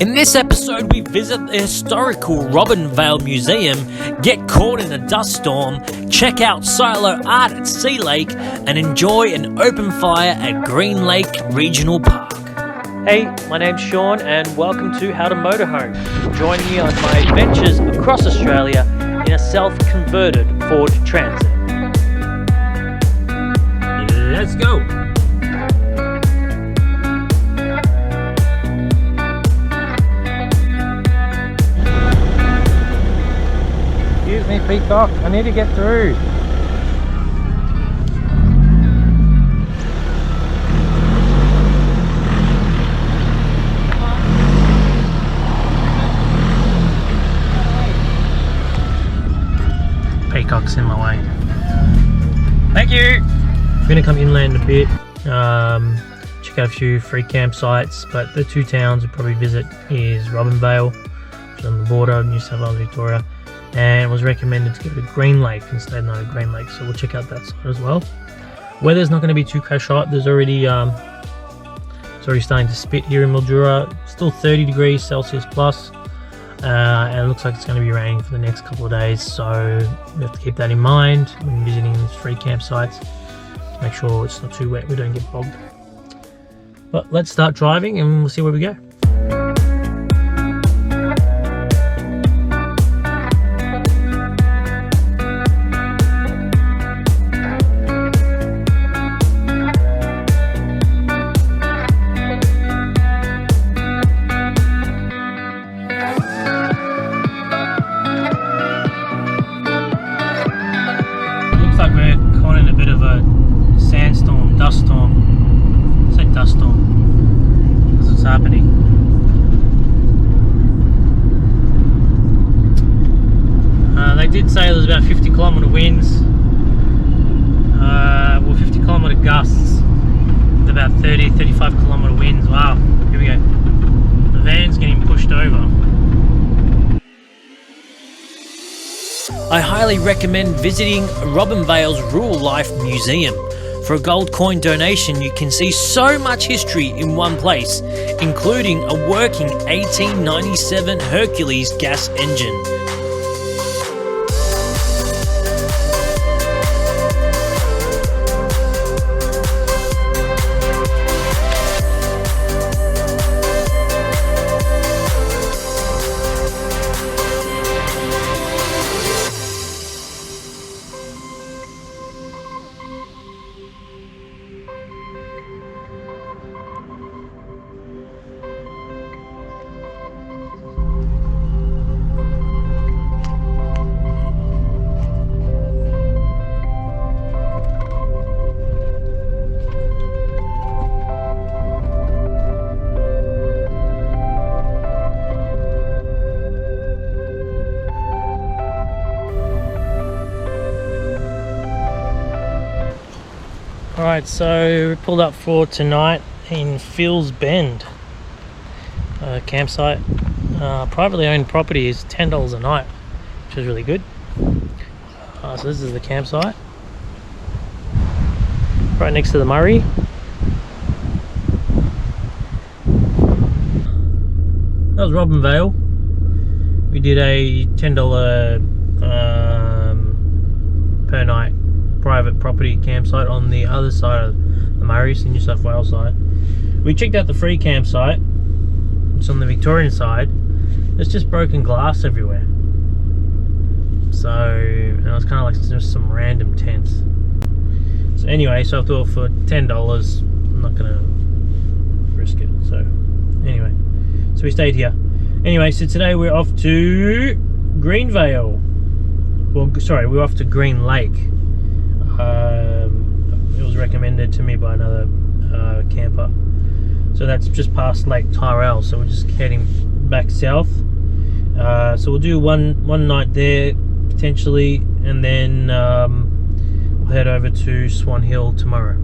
In this episode, we visit the historical Robinvale Museum, get caught in a dust storm, check out silo art at Sea Lake, and enjoy an open fire at Green Lake Regional Park. Hey, my name's Sean, and welcome to How to Motorhome. Join me on my adventures across Australia in a self-converted Ford Transit. Let's go! Excuse me, Peacock, I need to get through. Peacock's in my way. Thank you! I'm going to come inland a bit, check out a few free campsites, but the two towns we'll probably visit is Robinvale, which is on the border of New South Wales, Victoria, and it was recommended to go to Green Lake instead of Green Lake, so we'll check out that side as well. Weather's not going to be too crash hot. There's already it's already starting to spit here in Mildura. Still 30 degrees Celsius plus, and it looks like it's going to be raining for the next couple of days, so we have to keep that in mind when visiting these free campsites. Make sure it's not too wet, we don't get bogged. But let's start driving and we'll see where we go. Looks like we're caught in a bit of a sandstorm, dust storm. I say dust storm because it's happening. They did say there was about 50 kilometre winds, 50 kilometre gusts with about 30-35 kilometre winds. Wow, here we go. The van's getting pushed over. I highly recommend visiting Robinvale's Rural Life Museum. For a gold coin donation, you can see so much history in one place, including a working 1897 Hercules gas engine. Alright, so we pulled up for tonight in Phillips Bend campsite. Privately owned property is $10 a night, which is really good. So this is the campsite, right next to the Murray. That was Robinvale. We did a $10 per night private property campsite on the other side of the Murray, the New South Wales side. We checked out the free campsite. It's on the Victorian side. There's just broken glass everywhere. So, and it was kind of like just some random tents. So anyway, so I thought for $10, I'm not gonna risk it. So anyway, so we stayed here. Anyway, so today we're off to Greenvale. Well, sorry, we're off to Green Lake. It was recommended to me by another camper, so that's just past Lake Tyrrell, so we're just heading back south. So we'll do one night there potentially, and then we'll head over to Swan Hill tomorrow.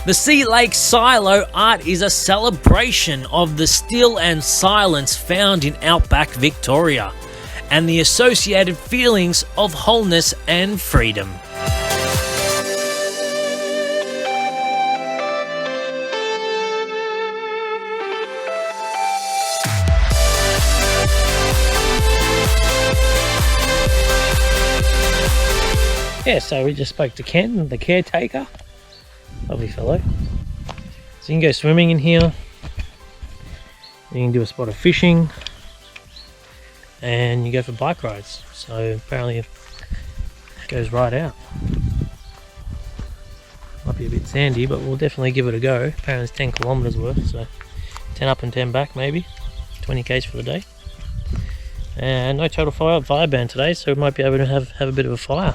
The Sea Lake Silo art is a celebration of the still and silence found in outback Victoria, and the associated feelings of wholeness and freedom. Yeah, so we just spoke to Ken, the caretaker. Lovely fellow. So you can go swimming in here. You can do a spot of fishing. And you go for bike rides. So apparently it goes right out. Might be a bit sandy, but we'll definitely give it a go. Apparently it's 10 kilometres worth, so 10 up and 10 back maybe. 20 k's for the day. And no total fire ban today, so we might be able to have a bit of a fire.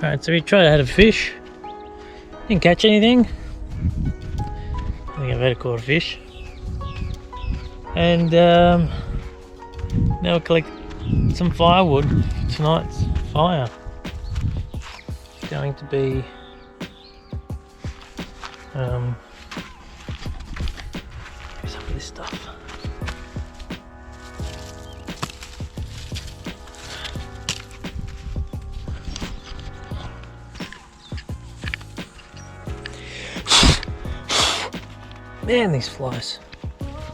Alright, so we tried to have a fish. Didn't catch anything. I think I've had caught a fish. And now we'll collect some firewood for tonight's fire. It's going to be some of this stuff. Man, these flies.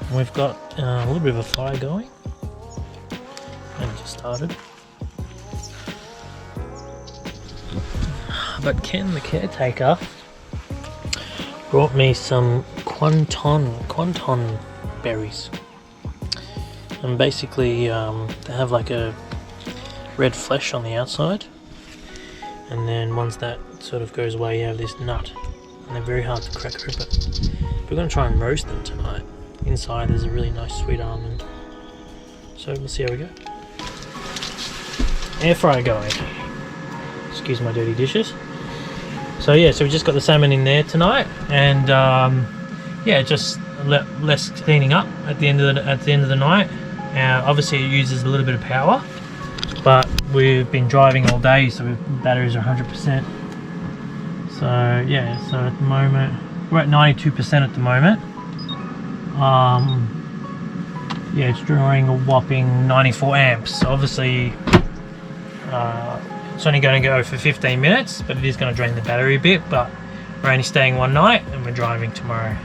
And we've got a little bit of a fire going. And just started. But Ken, the caretaker, brought me some quanton berries. And basically, they have like a red flesh on the outside. And then once that sort of goes away, you have this nut. And they're very hard to crack open. We're going to try and roast them tonight. Inside there's a really nice sweet almond. So we'll see how we go. Air fryer going. Excuse my dirty dishes. So yeah, so we just got the salmon in there tonight, and yeah, just less cleaning up at the end of the night. Obviously it uses a little bit of power, but we've been driving all day, so the batteries are 100%. So yeah, so at the moment we're at 92% at the moment. Yeah, it's drawing a whopping 94 amps. So obviously it's only going to go for 15 minutes, but it is going to drain the battery a bit. But we're only staying one night, and we're driving tomorrow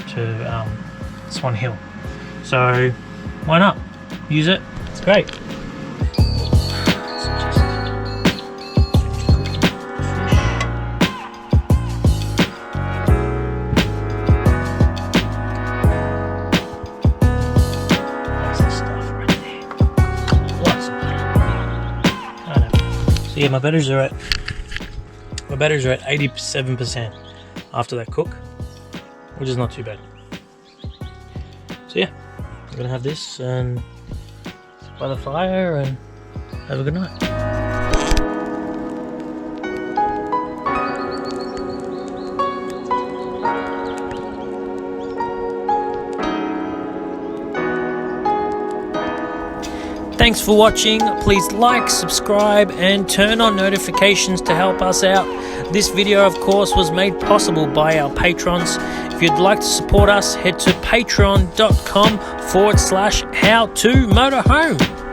to Swan Hill. So why not use it? It's great. Yeah, my batteries are at 87% after that cook, which is not too bad. So yeah, I'm gonna have this and sit by the fire and have a good night. Thanks for watching. Please like, subscribe, and turn on notifications to help us out. This video, of course, was made possible by our patrons. if you'd like to support us, head to patreon.com/howtomotorhome.